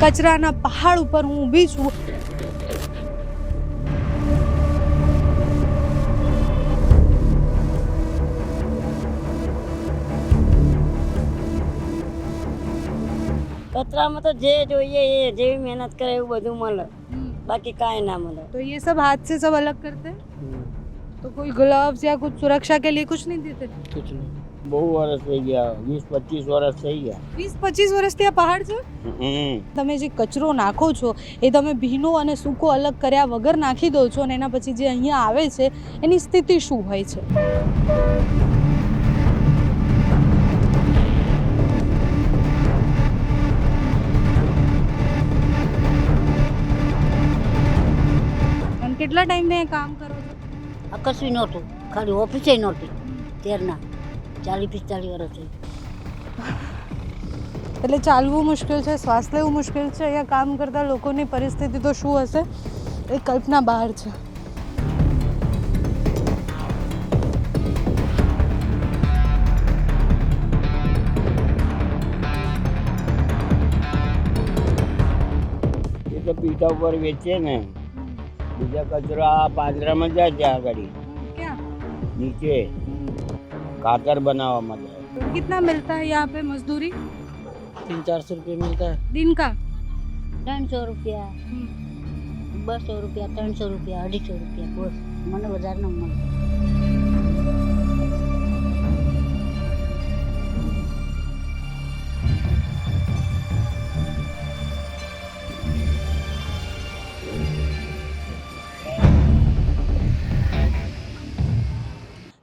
કચરાના પહાડ ઉપર હું ઊભી છું. કચરામાં તો જે જોઈએ એ જેવી મહેનત કરે એવું બધું મળે, બાકી કાંઈ ના મળે. तो ये सब हाथ से सब अलग करते हैं, तो कोई ग्लव्स या कुछ सुरक्षा के लिए कुछ नहीं देते? कुछ नहीं. બહુ વર્ષ થઈ ગયા, 20-25 વર્ષ થઈ ગયા. 20-25 વર્ષથી આ પહાડ છે. તમે જે કચરો નાખો છો એ તમે ભીનો અને સૂકો અલગ કર્યા વગર નાખી દો છો અને એના પછી જે અહીંયા આવે છે એની સ્થિતિ શું હોય છે? અને કેટલા ટાઈમથી અહીં કામ કરો છો? આ કશું નહોતું, ખાલી ઓફિસે નહોતી ત્યારના 40-45 વર્ષ થઈ. એટલે ચાલવું મુશ્કેલ છે, શ્વાસ લેવું મુશ્કેલ છે. અહીંયા કામ કરતા લોકોની પરિસ્થિતિ તો શું હશે એ કલ્પના બહાર છે. એ તો પીઠા ઉપર વેચે ને, બીજા કચરા પાંજરામાં જાય ત્યાં આગળ ક્યાં? નીચે ખાતર બનાવવા માટે. तो कितना मिलता है यहाँ पे मजदूरी? 300-400 रुपये मिलता है. दिन का? 300 રૂપિયા, 200 રૂપિયા, 300 રૂપિયા, 250 રૂપિયા, બસ. મને વધારે ન મળે.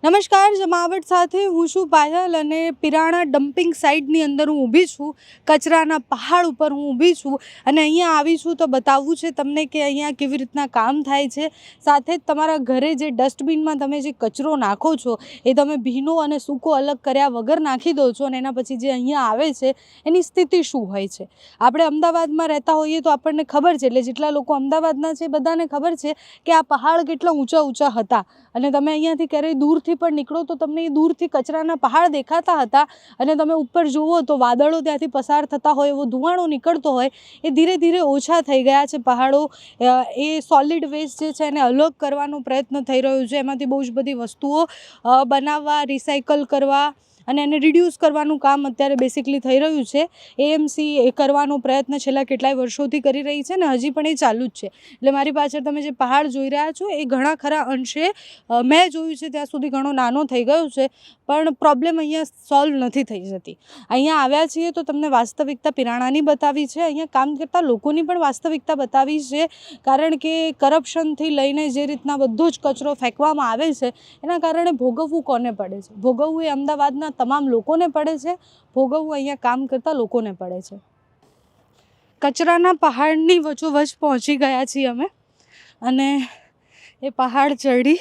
નમસ્કાર, જમાવટ સાથે હું છું પાયલ અને પિરાણા ડમ્પિંગ સાઇટની અંદર હું ઊભી છું. કચરાના પહાડ ઉપર હું ઊભી છું અને અહીંયા આવી છું તો બતાવવું છે તમને કે અહીંયા કેવી રીતના કામ થાય છે. સાથે જ તમારા ઘરે જે ડસ્ટબિનમાં તમે જે કચરો નાખો છો એ તમે ભીનો અને સૂકો અલગ કર્યા વગર નાખી દો છો અને એના પછી જે અહીંયા આવે છે એની સ્થિતિ શું હોય છે. આપણે અમદાવાદમાં રહેતા હોઈએ તો આપણને ખબર છે, એટલે જેટલા લોકો અમદાવાદના છે બધાને ખબર છે કે આ પહાડ કેટલા ઊંચા ઊંચા હતા અને તમે અહીંયાથી ક્યારેય દૂરથી પણ નીકળો તો તમને એ દૂરથી કચરાના પહાડ દેખાતા હતા અને તમે ઉપર જુઓ તો વાદળો ત્યાંથી પસાર થતા હોય, એવો ધુમાડો નીકળતો હોય. એ ધીરે ધીરે ઓછા થઈ ગયા છે પહાડો. એ સોલિડ વેસ્ટ જે છે એને અલગ કરવાનો પ્રયત્ન થઈ રહ્યો છે. એમાંથી બહુ જ બધી વસ્તુઓ બનાવવા, રિસાયકલ કરવા અને એને રિડ્યુસ કરવાનું કામ અત્યારે બેસિકલી થઈ રહ્યું છે. એએમસી એ કરવાનો પ્રયત્ન છેલ્લા કેટલાય વર્ષોથી કરી રહી છે ને હજી પણ એ ચાલુ જ છે. એટલે મારી પાછળ તમે જે પહાડ જોઈ રહ્યા છો એ ઘણા ખરા અંશે મેં જોયું છે ત્યાં સુધી ઘણો નાનો થઈ ગયો છે, પણ પ્રોબ્લેમ અહીંયા સોલ્વ નથી થઈ જતી. અહીંયા આવ્યા છીએ તો તમને વાસ્તવિકતા પિરાણાની બતાવી છે, અહીંયા કામ કરતા લોકોની પણ વાસ્તવિકતા બતાવી છે. કારણ કે કરપ્શનથી લઈને જે રીતના બધો જ કચરો ફેંકવામાં આવે છે એના કારણે ભોગવવું કોને પડે છે? ભોગવવું એ અમદાવાદના તમામ લોકોને પડે છે, ભોગવવું અહીંયા કામ કરતા લોકોને પડે છે. કચરાના પહાડની વચ્ચોવચ પહોંચી ગયા છીએ અમે અને એ પહાડ ચડી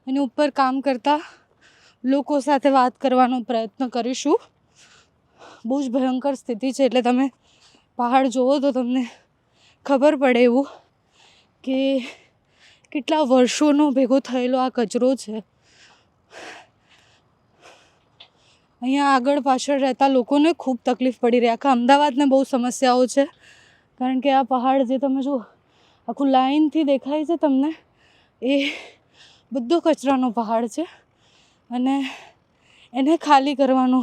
અને ઉપર કામ કરતા લોકો સાથે વાત કરવાનો પ્રયત્ન કરીશું. બહુ જ ભયંકર સ્થિતિ છે, એટલે તમે પહાડ જુઓ તો તમને ખબર પડે એવું કે કેટલા વર્ષોનો ભેગો થયેલો આ કચરો છે. અહીંયા આગળ પાછળ રહેતા લોકોને ખૂબ તકલીફ પડી રહી. આખા અમદાવાદને બહુ સમસ્યાઓ છે કારણ કે આ પહાડ જે તમે જુઓ આખું લાઈનથી દેખાય છે તમને, એ બધો કચરાનો પહાડ છે અને એને ખાલી કરવાનો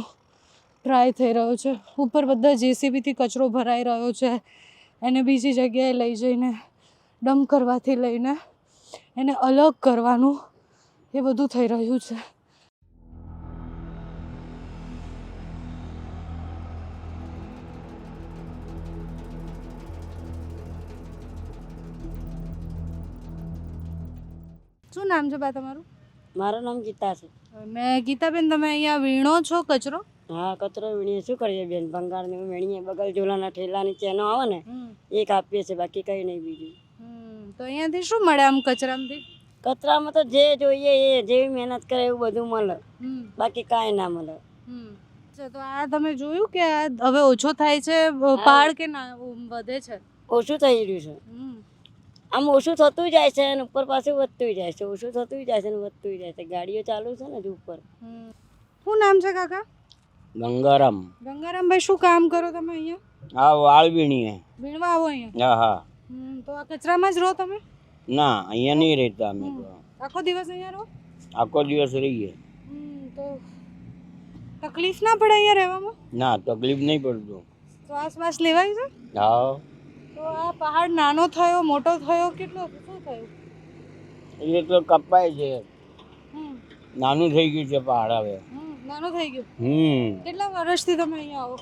ટ્રાય થઈ રહ્યો છે. ઉપર બધા જેસીબીથી કચરો ભરાઈ રહ્યો છે, એને બીજી જગ્યાએ લઈ જઈને ડમ્પ કરવાથી લઈને એને અલગ કરવાનું એ બધું થઈ રહ્યું છે. શું નામ છે બા તમારું? મારું નામ ગીતા છે. મેં ગીતાબેન, તમે અહીંયા વીણો છો કચરો? હા, કચરો વીણીએ. શું કરીએ બેન, ભંગારને વીણીએ. બગલ ઝોલાના ઠેલાની ચેનો આવે ને એ કાપીએ છીએ, બાકી કંઈ નહીં બીજું. તો અહીંયાથી શું મળે આમ કચરામાંથી? કચરામાં તો જે જોઈએ એ જેવી મહેનત કરે એવું બધું મળે, બાકી કાંઈ ના મળે. તો આ તમે જોયું કે આ હવે ઓછો થાય છે પહાડ કે ના વધે છે? ઓછું થઈ રહ્યું છે. આમ ઓછું થતું જાય છે અને ઉપર પાછું વધતું જાય છે, ઓછું થતું જાય છે ને વધતું જાય છે. ગાડીઓ ચાલુ છે ને હજુ ઉપર. શું નામ છે કાકા? ગંગારામ. ગંગારામભાઈ, શું કામ કરો તમે અહીંયા? હા વાળ વીણીએ. વીણવા આવો અહીંયા? હા હા. તો આ કચરામાં જ રહો તમે? ના અહીંયા નહીં રહેતા અમે તો. આખો દિવસ અહીંયા રહો? આખો દિવસ રહીએ. તો તકલીફ ના પડે અહીંયા રહેવામાં? ના તકલીફ નહીં પડતું. શ્વાસ લેવાય છે? હા. તો આ પહાડ નાનો થયો મોટો થયો કેટલો શું થયું? એ તો કપાય છે. નાનું થઈ ગયું છે પહાડ હવે. નાનું થઈ ગયું? કેટલા વર્ષથી તમે અહીંયા આવો?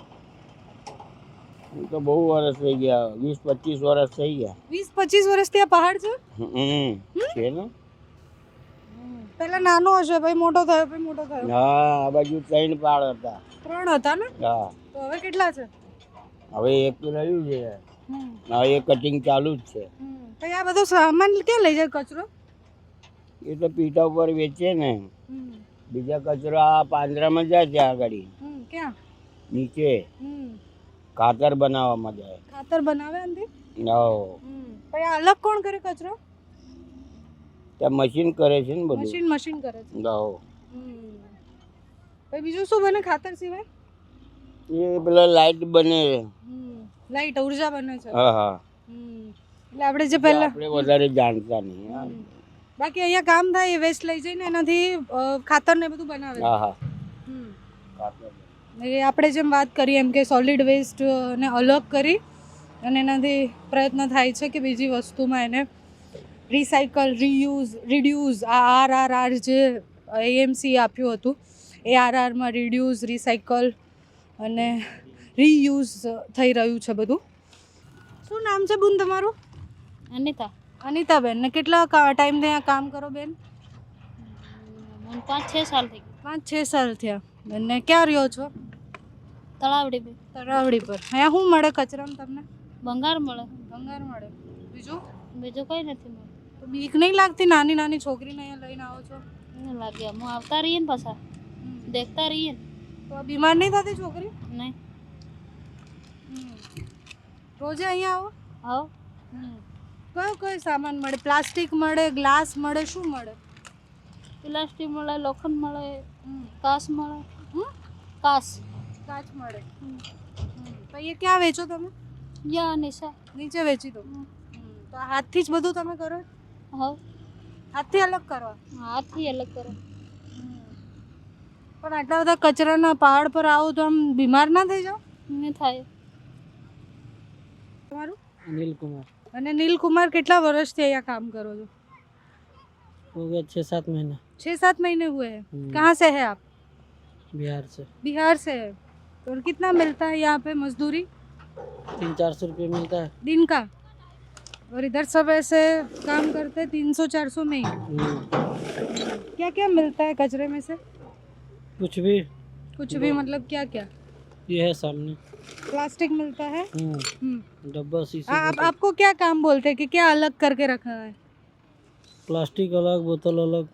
તો બહુ વર્ષ થઈ ગયા, 20-25 વર્ષ થઈ ગયા. 20-25 વર્ષથી આ પહાડ છે? છે ને. પહેલા નાનો હશે પછી મોટો થયો પછી મોટો થયો? હા આ બાજુ 3 પહાડ હતા. 3 હતા ને? હા. તો હવે કેટલા છે? હવે એક રહ્યું છે. હવે એ કટિંગ ચાલુ જ છે. પછી આ બધો સામાન ક્યાં લઈ જાય કચરો? એ તો પીઠા ઉપર વેચે ને. બીજા કચરો આ પાંજરામાં જાય ત્યાં આગળ ક્યાં? નીચે ખાતર બનાવવામાં જાય. ખાતર બનાવે અંદર? હા. પછી આ અલગ કોણ કરે કચરો? ત્યાં મશીન કરે છે ને બધું. મશીન કરે છે. હા. પછી બીજું શું બને ખાતર સિવાય? એ પેલા લાઈટ બને. લાઈટ ઉર્જા બને છે. હા હા. એટલે આપણે જે પહેલા આપણે વધારે જાણતા નહીં. બાકી અહીંયા કામ થાય એ વેસ્ટ લઈ જઈને એનાથી ખાતર ને બધું બનાવે. હા હા. ખાતર. એ આપણે જેમ વાત કરી એમ કે સોલિડ વેસ્ટ ને અલગ કરી અને એનાથી પ્રયત્ન થાય છે કે બીજી વસ્તુમાં એને રિસાયકલ, રીયુઝ, રિડ્યુઝ, આ RRR જે એએમસી આપ્યું હતું એ RRમાં રિડ્યુઝ, રિસાયકલ અને રીયુઝ થઈ રહ્યું છે બધું. શું નામ છે બુન તમારું? અનિતા. અનિતાબેન. ને કેટલા ટાઈમથી અહીંયા કામ કરો બેન? 5-6 સાલ થઈ ગયા. 5-6 સાલ થયા. અને ક્યાં રહ્યો છો? તળાવડી પર. તળાવડી પર. અહીંયા શું મળે કચરામાં તમને? ભંગાર મળે. ભંગાર મળે. બીજું? બીજું કંઈ નથી મળે. તો બીક નહીં લાગતી નાની નાની છોકરીને અહીંયા લઈને આવો છો? નહીં લાગ્યા. હું આવતા રહીએ ને પાછા દેખતા રહીએ ને. તો આ બીમાર નહીં થતી છોકરી? નહીં. રોજે અહીંયા આવો? આવો. કયો સામાન મળે? પ્લાસ્ટિક મળે, ગ્લાસ મળે, શું મળે? પ્લાસ્ટિક મળે, લોખંડ મળે, કાચ મળે. કાચ મળે. પછી એ ક્યાં વેચો તમે? યા નિશા નીચે વેચી દો. તો આ હાથથી જ બધું તમે કરો? હા. હાથથી અલગ કરવા? હાથથી અલગ કરો. પણ આટલા બધા કચરાના પહાડ પર આવો તો આમ બીમાર ના થઈ જાઓ? નહીં થાય. તમારું? अनिल कुमार. અને નીલકુમાર કેટલા વર્ષથી અહીંયા काम करो છો? हो गया 6-7 महीना. 6-7 महीने हुए हैं. कहाँ से है आप? बिहार से. बिहार से है. तो कितना मिलता है यहाँ पे मजदूरी? 300-400 रुपये मिलता है दिन का. और इधर सब ऐसे काम करते 300-400 में ही. क्या क्या मिलता है कचरे में से? कुछ भी. कुछ भी मतलब क्या क्या? ये है सामने प्लास्टिक मिलता है. डब्बा, शीशे, आप आपको क्या काम बोलते हैं कि क्या अलग करके रखना है? प्लास्टिक अलग, बोतल अलग.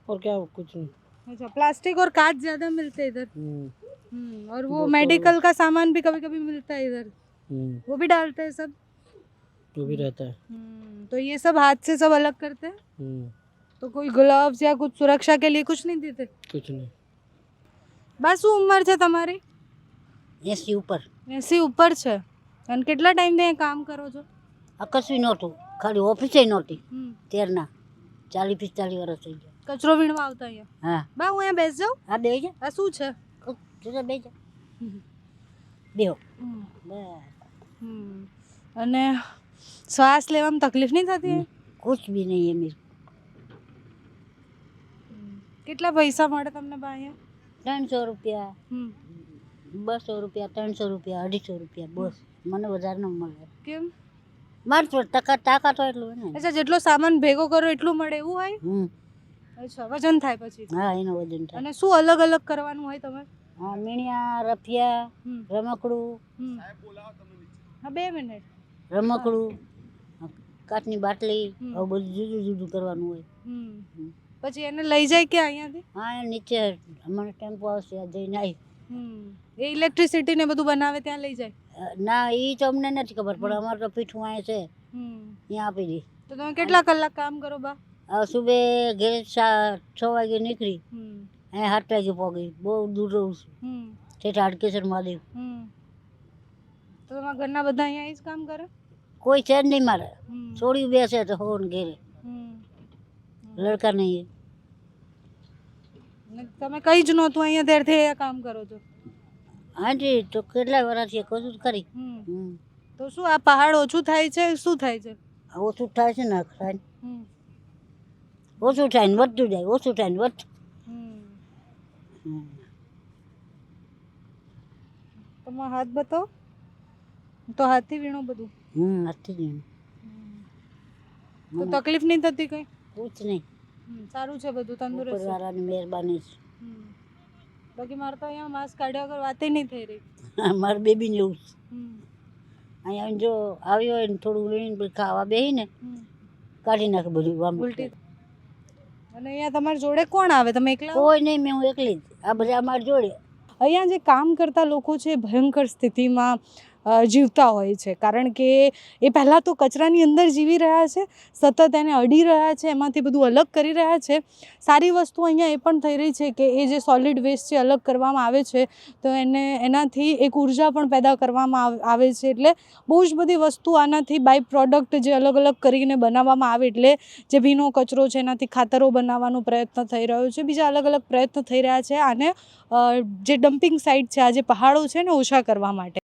और क्या कुछ नहीं. अच्छा, प्लास्टिक और कांच ज्यादा मिलते हैं इधर. और वो मेडिकल का सामान भी कभी कभी मिलता है इधर. वो भी डालते हैं सब. वो भी रहता है. तो ये सब हाथ से सब अलग करते हैं. तो कोई ग्लव्स या कुछ सुरक्षा के लिए कुछ नहीं देते? कुछ नहीं. બસ શું ઉંમર છે તમારી? 80 ઉપર. 80 ઉપર છે. અને કેટલા ટાઈમથી અહીંયા કામ કરો છો? આ કશું નહોતું, ખાલી ઓફિસે નહોતી. ત્યારના 40-45 વર્ષ થઈ ગયા. કચરો વીણવા આવતા અહીંયા? હા. બા હું અહીંયા બેસી જાઉં? હા, બે જા. આ શું છે? જરા બે જા. બેહો. અને શ્વાસ લેવામાં તકલીફ નહીં થતી? कुछ भी नहीं है मेरे. કેટલા પૈસા મળે તમને બા અહીંયા? 300 રૂપિયા, 200 રૂપિયા, 300 રૂપિયા, 250 રૂપિયા, બસ. મને વધારે ન મળે. કેમ? મારે તો તાકાત હોય એટલું હોય ને. અચ્છા, જેટલો સામાન ભેગો કરો એટલું મળે એવું હોય? અચ્છા, વજન થાય પછી? હા, એનો વજન થાય. અને શું અલગ અલગ કરવાનું હોય તમે? હા, મીણિયા, રફિયા, રમકડું. હા, 2 મિનિટ. રમકડું, કાચની બાટલી, આવું બધું જુદું જુદું કરવાનું હોય. પછી એને લઈ જાય કે અહીંયાથી? હા, એ નીચે અમારે ટેમ્પો આવશે, આ જઈને આવી. એ ઇલેક્ટ્રિસિટી ને બધું બનાવે ત્યાં લઈ જાય? ના, એ તો અમને નથી ખબર, પણ અમારે તો પીઠું અહીંયા છે, ત્યાં આપી દે. તો તમે કેટલા કલાક કામ કરો બા? સુબે ઘેર 6 વાગે નીકળી અહીંયા 7 વાગે પહોંચી. બહુ દૂર રહું છું. ઠેઠ હાડકેસર મહાદેવ. તો તમારા ઘરના બધા અહીંયા જ કામ કરે? કોઈ છે જ નહીં મારે. છોડ્યું બેસે તો હોન ઘેરે. લડકા નહીં. ને તમે કઈ જ નહોતું અહીંયા ત્યારથી અહીંયા કામ કરો છો? હાજી તો કેટલા વર્ષથી કશું કરી. તો શું આ પહાડ ઓછું થાય છે? શું થાય છે? ઓછું થાય છે ને થાય. ઓછું થાય ને વધતું જાય. ઓછું થાય ને વધતું. તમારો હાથ બતાવો. તો હાથથી વીણો બધું? હાથથી જ. તો તકલીફ નહીં થતી કઈ? કુછ નહીં. સારું છે બધું, તંદુરસ્ત છે. ઉપરવાળાની મહેરબાની છે. બાકી મારે તો અહીંયા માસ્ક કાઢ્યા વગર વાતે નહીં થઈ રહી. મારા બેબીને એવું છે. અહીંયા જો આવ્યો હોય ને થોડું વીણીને ખાવા બેસીને કાઢી નાખે બધું ઉલટી. અને અહીંયા તમારી જોડે કોણ આવે? તમે એકલા? કોઈ નહીં, મેં હું એકલી જ. આ બધા અમારી જોડે. અહીંયા જે કામ કરતા લોકો છે ભયંકર સ્થિતિમાં જીવતા હોય છે, કારણ કે એ પહેલાં તો કચરાની અંદર જીવી રહ્યા છે, સતત એને અડી રહ્યા છે, એમાંથી બધું અલગ કરી રહ્યા છે. સારી વસ્તુ અહીંયા એ પણ થઈ રહી છે કે એ જે સોલિડ વેસ્ટ છે અલગ કરવામાં આવે છે તો એનાથી એક ઉર્જા પણ પેદા કરવામાં આવે છે. એટલે બહુ જ બધી વસ્તુ આનાથી બાય પ્રોડક્ટ જે અલગ અલગ કરીને બનાવવામાં આવે, એટલે જે ભીનો કચરો છે એનાથી ખાતરો બનાવવાનો પ્રયત્ન થઈ રહ્યો છે. બીજા અલગ અલગ પ્રયત્ન થઈ રહ્યા છે આને જે ડમ્પિંગ સાઇટ છે, આ જે પહાડો છે ને ઓછા કરવા માટે.